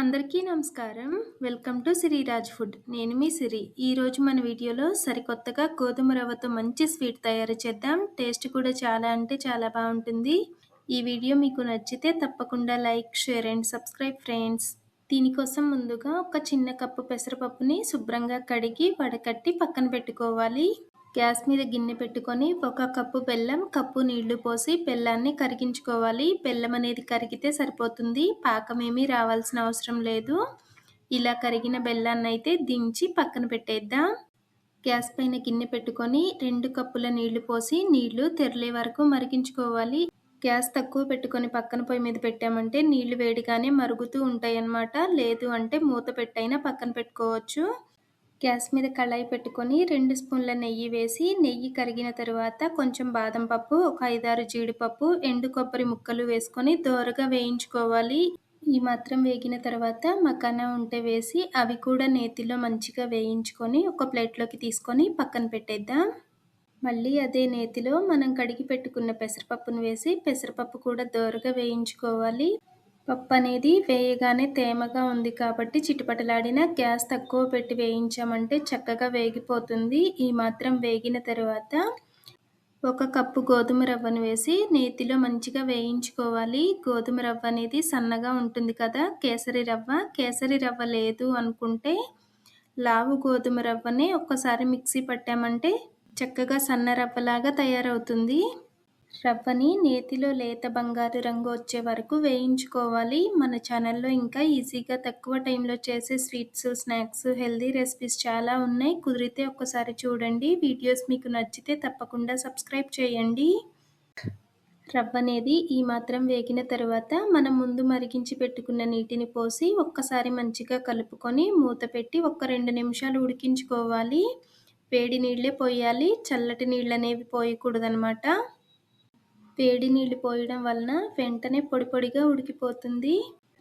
అందరికీ నమస్కారం. Welcome to Siriraj food. నేను మీ సిరి. ఈరోజు మన వీడియోలో సరికొత్తగా గోధుమ రవ్వతో మంచి స్వీట్ తయారు చేద్దాం. టేస్ట్ కూడా చాలా అంటే చాలా బాగుంటుంది. ఈ వీడియో మీకు నచ్చితే తప్పకుండా like, share and subscribe friends. దీనికోసం ముందుగా ఒక చిన్న కప్పు పెసరపప్పుని శుభ్రంగా కడిగి వడకట్టి పక్కన పెట్టుకోవాలి. గ్యాస్ మీద గిన్నె పెట్టుకొని ఒక కప్పు బెల్లం, కప్పు నీళ్లు పోసి బెల్లాన్ని కరిగించుకోవాలి. బెల్లం అనేది కరిగితే సరిపోతుంది, పాకమేమీ రావాల్సిన అవసరం లేదు. ఇలా కరిగిన బెల్లాన్ని అయితే దించి పక్కన పెట్టేద్దాం. గ్యాస్ పైన గిన్నె పెట్టుకొని 2 కప్పుల నీళ్లు పోసి నీళ్లు తెరలే వరకు మరిగించుకోవాలి. గ్యాస్ తక్కువ పెట్టుకొని పక్కన పొయ్యి మీద పెట్టామంటే నీళ్లు వేడిగానే మరుగుతూ ఉంటాయన్నమాట. లేదు అంటే మూత పెట్టైనా పక్కన పెట్టుకోవచ్చు. గ్యాస్ మీద కళాయి పెట్టుకొని 2 స్పూన్ల నెయ్యి వేసి నెయ్యి కరిగిన తర్వాత కొంచెం బాదం పప్పు, ఒక 5-6 జీడిపప్పు, ఎండు కొబ్బరి ముక్కలు వేసుకొని దోరగా వేయించుకోవాలి. ఈ మాత్రం వేగిన తర్వాత మకానా ఉంటే వేసి అవి కూడా నేతిలో మంచిగా వేయించుకొని ఒక ప్లేట్లోకి తీసుకొని పక్కన పెట్టేద్దాం. మళ్ళీ అదే నేతిలో మనం కడిగి పెట్టుకున్న పెసరపప్పును వేసి పెసరపప్పు కూడా దోరగా వేయించుకోవాలి. పప్పు అనేది వేయగానే తేమగా ఉంది కాబట్టి చిటపటలాడిన గ్యాస్ తక్కువ పెట్టి వేయించామంటే చక్కగా వేగిపోతుంది. ఈ మాత్రం వేగిన తర్వాత ఒక కప్పు గోధుమ రవ్వను వేసి నేతిలో మంచిగా వేయించుకోవాలి. గోధుమ రవ్వ అనేది సన్నగా ఉంటుంది కదా, కేసరి రవ్వ లేదు అనుకుంటే లావు గోధుమ రవ్వనే ఒక్కసారి మిక్సీ పట్టామంటే చక్కగా సన్న రవ్వలాగా తయారవుతుంది. రవ్వని నేతిలో లేత బంగారు రంగు వచ్చే వరకు వేయించుకోవాలి. మన ఛానల్లో ఇంకా ఈజీగా తక్కువ టైంలో చేసే స్వీట్స్, స్నాక్స్, హెల్దీ రెసిపీస్ చాలా ఉన్నాయి. కుదిరితే ఒక్కసారి చూడండి. వీడియోస్ మీకు నచ్చితే తప్పకుండా సబ్స్క్రైబ్ చేయండి. రవ్వ అనేది ఈ మాత్రం వేగిన తర్వాత మనం ముందు మరిగించి పెట్టుకున్న నీటిని పోసి ఒక్కసారి మంచిగా కలుపుకొని మూత పెట్టి ఒక 2 నిమిషాలు ఉడికించుకోవాలి. వేడి నీళ్ళే పోయాలి, చల్లటి నీళ్ళు అనేవి పోయకూడదనమాట. వేడి నీళ్ళు పోయడం వలన వెంటనే పొడి పొడిగా ఉడికిపోతుంది.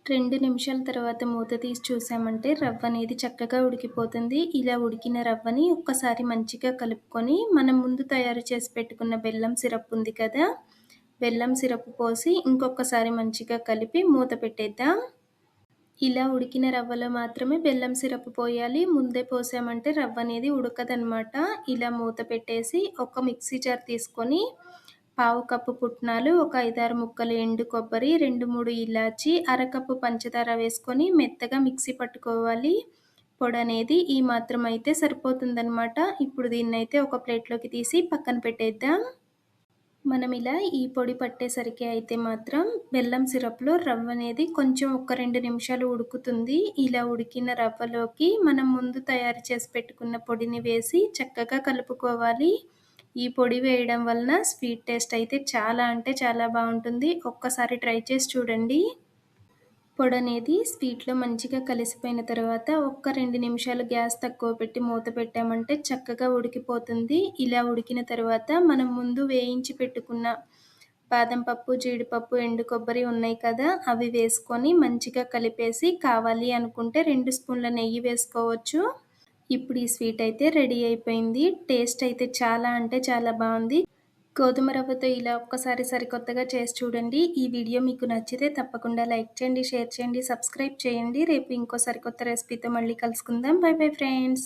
2 నిమిషాల తర్వాత మూత తీసి చూసామంటే రవ్వ అనేది చక్కగా ఉడికిపోతుంది. ఇలా ఉడికిన రవ్వని ఒక్కసారి మంచిగా కలుపుకొని మనం ముందు తయారు చేసి పెట్టుకున్న బెల్లం సిరప్ ఉంది కదా, బెల్లం సిరప్ పోసి ఇంకొకసారి మంచిగా కలిపి మూత పెట్టేద్దాం. ఇలా ఉడికిన రవ్వలో మాత్రమే బెల్లం సిరప్ పోయాలి. ముందే పోసామంటే రవ్వ అనేది ఉడకదనమాట. ఇలా మూత పెట్టేసి ఒక మిక్సీ జార్ తీసుకొని పావు కప్పు పుట్నాలు, ఒక 5-6 ముక్కలు ఎండు కొబ్బరి, 2-3 ఇలాచి, అరకప్పు పంచదార వేసుకొని మెత్తగా మిక్సీ పట్టుకోవాలి. పొడి అనేది ఈ మాత్రం అయితే సరిపోతుందనమాట. ఇప్పుడు దీన్నైతే ఒక ప్లేట్లోకి తీసి పక్కన పెట్టేద్దాం. మనం ఇలా ఈ పొడి పట్టేసరికి అయితే మాత్రం బెల్లం సిరప్లో రవ్వ అనేది కొంచెం ఒక 2 నిమిషాలు ఉడుకుతుంది. ఇలా ఉడికిన రవ్వలోకి మనం ముందు తయారు చేసి పెట్టుకున్న పొడిని వేసి చక్కగా కలుపుకోవాలి. ఈ పొడి వేయడం వలన స్వీట్ టేస్ట్ అయితే చాలా అంటే చాలా బాగుంటుంది. ఒక్కసారి ట్రై చేసి చూడండి. పొడి అనేది స్వీట్లో మంచిగా కలిసిపోయిన తర్వాత ఒక్క 2 నిమిషాలు గ్యాస్ తక్కువ పెట్టి మూత పెట్టామంటే చక్కగా ఉడికిపోతుంది. ఇలా ఉడికిన తర్వాత మనం ముందు వేయించి పెట్టుకున్న బాదం పప్పు, జీడిపప్పు, ఎండు కొబ్బరి ఉన్నాయి కదా, అవి వేసుకొని మంచిగా కలిపేసి కావాలి అనుకుంటే 2 స్పూన్ల నెయ్యి వేసుకోవచ్చు. ఇప్పుడు ఈ స్వీట్ అయితే రెడీ అయిపోయింది. టేస్ట్ అయితే చాలా అంటే చాలా బాగుంది. గోధుమ రవ్వతో ఇలా ఒక్కసారి సరికొత్తగా చేసి చూడండి. ఈ వీడియో మీకు నచ్చితే తప్పకుండా లైక్ చేయండి, షేర్ చేయండి, సబ్స్క్రైబ్ చేయండి. రేపు ఇంకో సరికొత్త రెసిపీతో మళ్ళీ కలుసుకుందాం. By bye friends.